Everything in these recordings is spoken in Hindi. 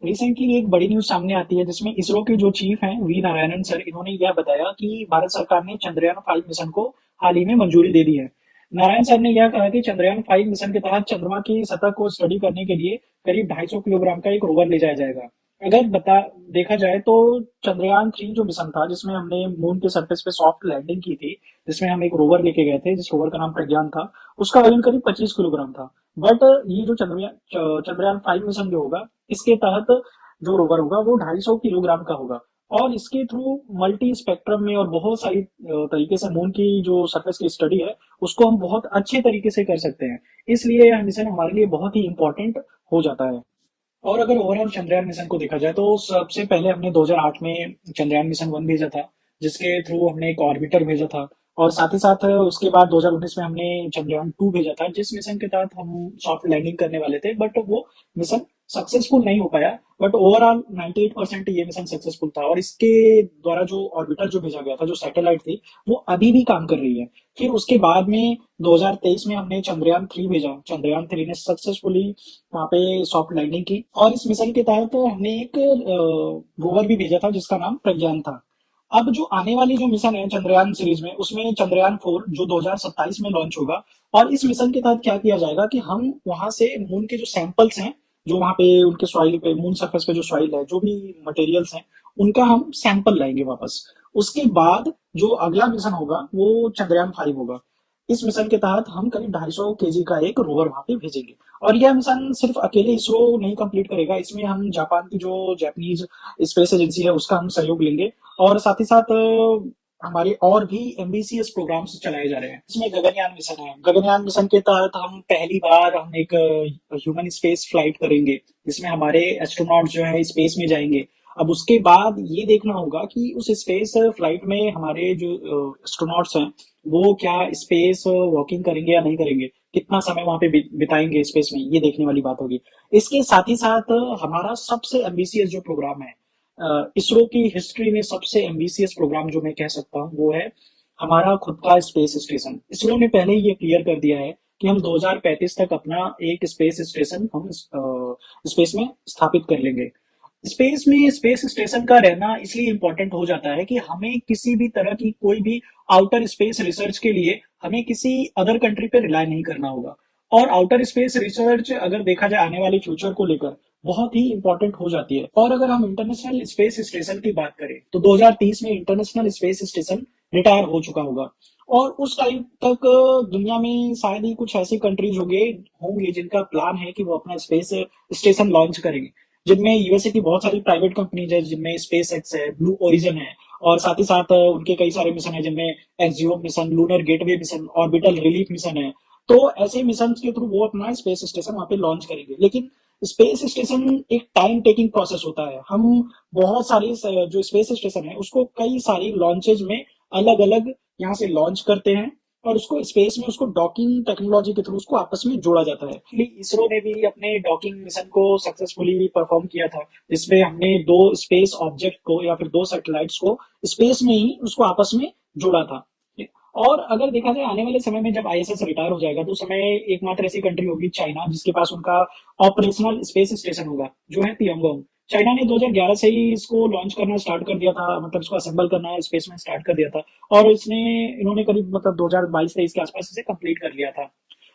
रिसेंटली एक बड़ी न्यूज सामने आती है जिसमें इसरो के जो चीफ हैं वी नारायणन सर, इन्होंने यह बताया कि भारत सरकार ने चंद्रयान 5 मिशन को हाल ही में मंजूरी दे दी है। नारायण सर ने यह कहा कि चंद्रयान 5 मिशन के तहत चंद्रमा की सतह को स्टडी करने के लिए करीब 250 किलोग्राम का एक रोवर ले जाया जाएगा। अगर बता देखा जाए तो चंद्रयान 3 जो मिशन था, जिसमें हमने मून के सरफेस पे सॉफ्ट लैंडिंग की थी, जिसमें हम एक रोवर लेके गए थे, जिस रोवर का नाम प्रज्ञान था, उसका वजन करीब 25 किलोग्राम था। बट ये जो चंद्रयान 5 मिशन जो होगा, इसके तहत जो रोवर होगा वो 250 किलोग्राम का होगा। और इसके थ्रू मल्टी स्पेक्ट्रम में और बहुत सारी तरीके से मून की जो सरफेस की स्टडी है, उसको हम बहुत अच्छे तरीके से कर सकते हैं। इसलिए यह मिशन हमारे लिए बहुत ही इंपॉर्टेंट हो जाता है। और अगर ओवरऑल चंद्रयान मिशन को देखा जाए तो सबसे पहले हमने 2008 में चंद्रयान मिशन 1 भेजा था, जिसके थ्रू हमने एक ऑर्बिटर भेजा था। और साथ ही साथ उसके बाद 2019 में हमने चंद्रयान 2 भेजा था, जिस मिशन के तहत हम सॉफ्ट लैंडिंग करने वाले थे, बट वो मिशन सक्सेसफुल नहीं हो पाया। बट ओवरऑल 98% ये मिशन सक्सेसफुल था। और इसके द्वारा जो ऑर्बिटर जो भेजा गया था, जो सैटेलाइट थी, वो अभी भी काम कर रही है। फिर उसके बाद में 2023 में हमने चंद्रयान 3 भेजा। चंद्रयान 3 ने सक्सेसफुली वहाँ पे सॉफ्ट लैंडिंग की। और इस मिशन के तहत हमने एक रोवर भी भेजा था जिसका नाम प्रज्ञान था। अब जो आने वाली जो मिशन है चंद्रयान सीरीज में, उसमें चंद्रयान 4 जो 2027 में लॉन्च होगा। और इस मिशन के तहत क्या किया जाएगा कि हम वहां से मून के जो सैंपल्स हैं, जो वहां पे उनके सॉइल पे, मून सरफेस पे जो सॉइल है, जो भी मटेरियल्स हैं, उनका हम सैंपल लाएंगे वापस। उसके बाद जो अगला मिशन होगा वो चंद्रयान 5 होगा। इस मिशन के तहत हम करीब 250 केजी का एक रोवर वहां पे भेजेंगे। और यह मिशन सिर्फ अकेले इसरो नहीं कंप्लीट करेगा, इसमें हम जापान की जो जापानीज स्पेस एजेंसी है उसका हम सहयोग लेंगे। और साथ ही साथ हमारे और भी एमबीसीएस प्रोग्राम्स चलाए जा रहे हैं। इसमें गगनयान मिशन है। गगनयान मिशन के तहत हम पहली बार हम एक ह्यूमन स्पेस फ्लाइट करेंगे, जिसमें हमारे एस्ट्रोनॉट जो है स्पेस में जाएंगे। अब उसके बाद ये देखना होगा कि उस स्पेस फ्लाइट में हमारे जो एस्ट्रोनॉट्स हैं, वो क्या स्पेस वॉकिंग करेंगे या नहीं करेंगे, कितना समय वहां पे बिताएंगे स्पेस में, ये देखने वाली बात होगी। इसके साथ ही साथ हमारा सबसे एम्बिशियस जो प्रोग्राम है, इसरो की हिस्ट्री में सबसे एम्बिशियस प्रोग्राम जो मैं कह सकता हूँ, वो है हमारा खुद का स्पेस स्टेशन। इसरो ने पहले ही ये क्लियर कर दिया है कि हम 2035 तक अपना एक स्पेस स्टेशन हम स्पेस में स्थापित कर लेंगे। स्पेस में स्पेस स्टेशन का रहना इसलिए इंपॉर्टेंट हो जाता है कि हमें किसी भी तरह की कोई भी आउटर स्पेस रिसर्च के लिए हमें किसी अदर कंट्री पे रिलाय नहीं करना होगा। और आउटर स्पेस रिसर्च अगर देखा जाए आने वाले फ्यूचर को लेकर, बहुत ही इंपॉर्टेंट हो जाती है। और अगर हम इंटरनेशनल स्पेस स्टेशन की बात करें तो 2030 में इंटरनेशनल स्पेस स्टेशन रिटायर हो चुका होगा। और उस टाइम तक दुनिया में शायद ही कुछ ऐसी कंट्रीज होंगे होंगे जिनका प्लान है कि वो अपना स्पेस स्टेशन लॉन्च करेंगे, जिनमें यूएसए की बहुत सारी प्राइवेट कंपनीज है, जिनमें स्पेस एक्स है, ब्लू ओरिजन है। और साथ ही साथ उनके कई सारे मिशन है, जिनमें Axiom mission, lunar gateway mission, orbital relief mission है। तो ऐसे मिशन के थ्रू वो अपना स्पेस स्टेशन वहां पे लॉन्च करेंगे। लेकिन स्पेस स्टेशन एक टाइम टेकिंग प्रोसेस होता है। हम बहुत सारे जो स्पेस स्टेशन है उसको कई सारी लॉन्चेज में अलग अलग यहाँ से लॉन्च करते हैं। और उसको स्पेस में उसको डॉकिंग टेक्नोलॉजी के थ्रू उसको आपस में जोड़ा जाता है। इसरो ने भी अपने डॉकिंग मिशन को सक्सेसफुली परफॉर्म किया था, जिसमें हमने दो स्पेस ऑब्जेक्ट को या फिर दो सैटेलाइट्स को स्पेस में ही उसको आपस में जोड़ा था। और अगर देखा जाए आने वाले समय में जब आईएसएस रिटायर हो जाएगा, तो उस समय एकमात्र ऐसी कंट्री होगी चाइना, जिसके पास उनका ऑपरेशनल स्पेस स्टेशन होगा, जो है तियांगोंग। चाइना ने 2011 से ही इसको लॉन्च करना स्टार्ट कर दिया था, मतलब इसको असेंबल करना स्पेस में स्टार्ट कर दिया था। और इन्होंने करीब मतलब 2022-23 के आसपास इसे कंप्लीट कर लिया था।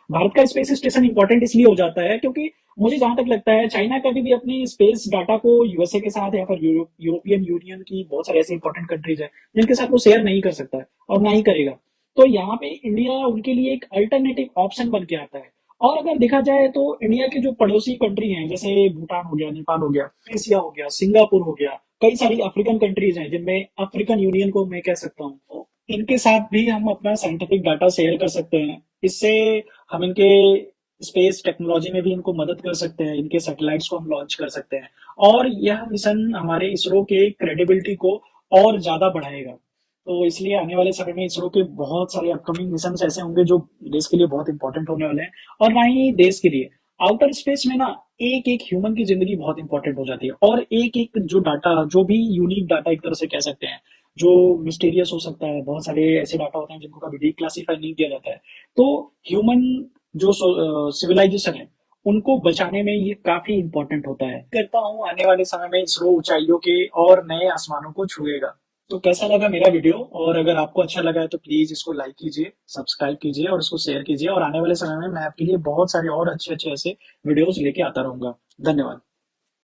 भारत का स्पेस स्टेशन इंपॉर्टेंट इसलिए हो जाता है क्योंकि मुझे जहां तक लगता है चाइना कभी भी अपनी स्पेस डाटा को यूएसए के साथ या फिर यूरोपियन यूनियन की बहुत सारी ऐसी इंपॉर्टेंट कंट्रीज है जिनके साथ वो शेयर नहीं कर सकता है और ना ही करेगा। तो यहाँ पे इंडिया उनके लिए एक अल्टरनेटिव ऑप्शन बन के आता है। और अगर देखा जाए तो इंडिया के जो पड़ोसी कंट्री हैं, जैसे भूटान हो गया, नेपाल हो गया, एशिया हो गया, सिंगापुर हो गया, कई सारी अफ्रीकन कंट्रीज हैं जिनमें अफ्रीकन यूनियन को मैं कह सकता हूँ, तो इनके साथ भी हम अपना साइंटिफिक डाटा शेयर कर सकते हैं। इससे हम इनके स्पेस टेक्नोलॉजी में भी इनको मदद कर सकते हैं, इनके सैटेलाइट्स को हम लॉन्च कर सकते हैं। और यह मिशन हमारे इसरो के क्रेडिबिलिटी को और ज्यादा बढ़ाएगा। तो इसलिए आने वाले समय में इसरो के बहुत सारे अपकमिंग मिशन ऐसे होंगे जो देश के लिए बहुत इंपॉर्टेंट होने वाले हैं। और ना ही देश के लिए, आउटर स्पेस में ना एक एक ह्यूमन की जिंदगी बहुत इंपॉर्टेंट हो जाती है। और एक एक जो डाटा, जो भी यूनिक डाटा एक तरह से कह सकते हैं, जो मिस्टीरियस हो सकता है, बहुत सारे ऐसे डाटा होते हैं जिनको कभी डिक्लासिफाई नहीं किया जाता है। तो ह्यूमन जो सिविलाइजेशन है उनको बचाने में ये काफी इंपॉर्टेंट होता है। करता हूँ आने वाले समय में इसरो ऊंचाइयों के और नए आसमानों को छुएगा। तो कैसा लगा मेरा वीडियो? और अगर आपको अच्छा लगा है तो प्लीज इसको लाइक कीजिए, सब्सक्राइब कीजिए और इसको शेयर कीजिए। और आने वाले समय में मैं आपके लिए बहुत सारे और अच्छे अच्छे ऐसे वीडियोस लेके आता रहूंगा। धन्यवाद।